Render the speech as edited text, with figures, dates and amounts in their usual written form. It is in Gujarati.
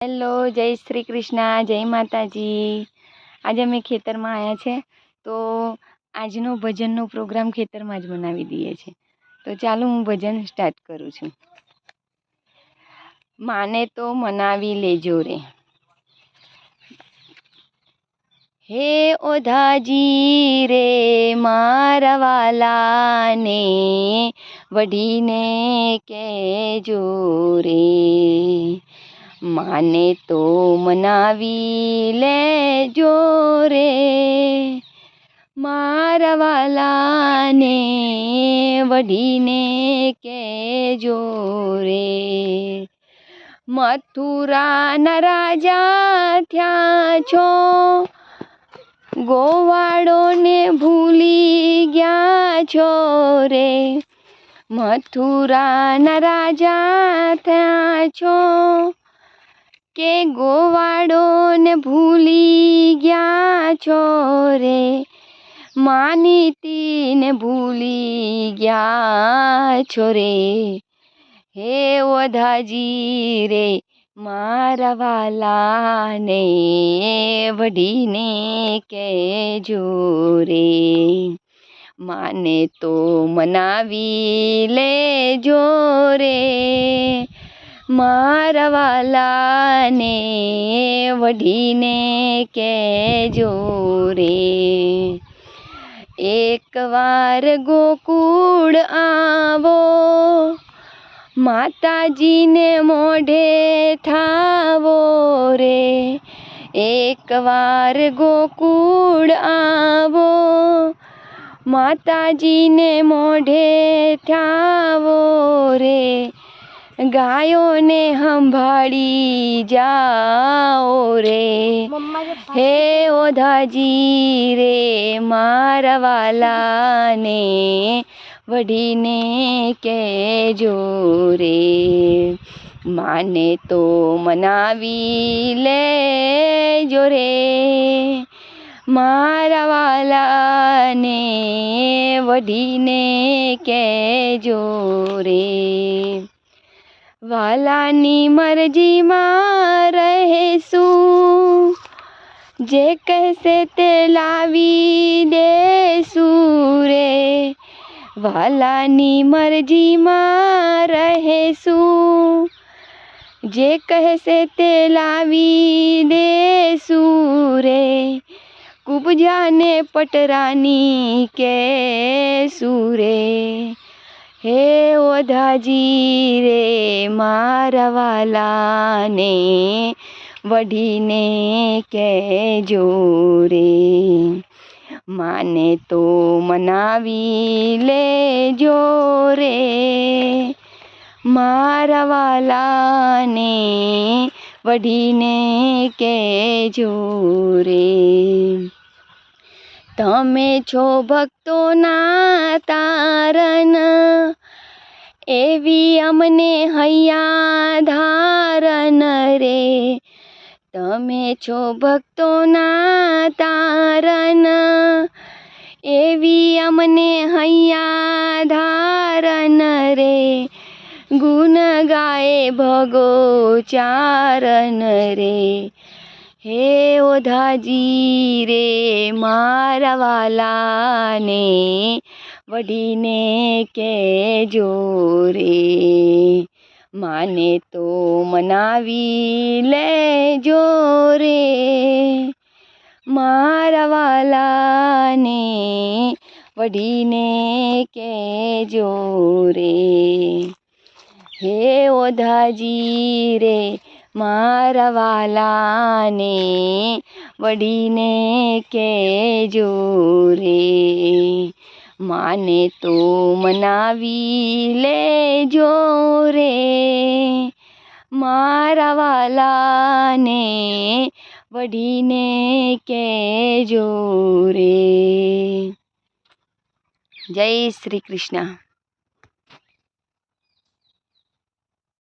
હેલો, જય શ્રી કૃષ્ણ, જય માતાજી। આજે અમે ખેતરમાં આવ્યા છે તો આજનો ભજનનો પ્રોગ્રામ ખેતરમાં જ બનાવી દઈએ છે। તો ચાલો હું ભજન સ્ટાર્ટ કરું છું। માને તો મનાવી લેજો રે, હે ઓધાજી રે મારા વાલાને વઢીને કહેજો રે। માને તો મનાવી લેજો રે, મારા વાલાને વઢીને કહેજો રે। મથુરાના રાજા થયા છો, ગોવાળોને ભૂલી ગયા છો રે। મથુરાના રાજા થયા છો કે ગોવાળોને ભૂલી ગયા છો રે। માનીતીને ભૂલી ગયા છો રે, હે ઓધાજી રે મારા વાલાને વઢીને કહેજો રે। માને તો મનાવી લેજો રે, મારા વાલાને વઢીને કહેજો રે। એકવાર ગોકુળ આવો, માતાજીને મોઢે થાવો રે। એકવાર ગોકુળ આવો, માતાજીને મોઢે થાવો રે। ગાયોને સંભાળી જાઓ રે, હે ઓધાજી રે મારા વાલાને વઢીને કહેજો રે। માને તો મનાવી લેજો રે, મારા વાલાને વઢીને કહેજો રે। વાલાની મરજીમાં રહેશું, જે કહેશે તે લાવી દેશું રે। વાલાની મરજીમાં રહેશું, જે કહેશે તે લાવી દેશું રે। કુબજાને પટરાની કહેશું રે, હે ઓધાજી રે મારા વાલાને વઢીને કહેજો રે। માને તો મનાવી લેજો રે, મારા વાલાને વઢીને કહેજો રે। તમે છો ભક્તોના તારન, એવી અમને હૈયા ધારન રે। તમે છો ભક્તોના તારન, એવી અમને હૈયા ધારન રે। ગુણ ગાય ભગો ચારન રે, હે ઓધાજી રે મારા વાલાને વઢીને કહેજો રે। માને તો મનાવી લેજો રે, મારા વાલાને વઢીને કહેજો રે। હે ઓધાજી રે મારા વાલાને વઢીને કહેજો રે। માને તો મનાવી લેજો રે, મારા વાલાને વઢીને કહેજો રે। જય શ્રી કૃષ્ણ।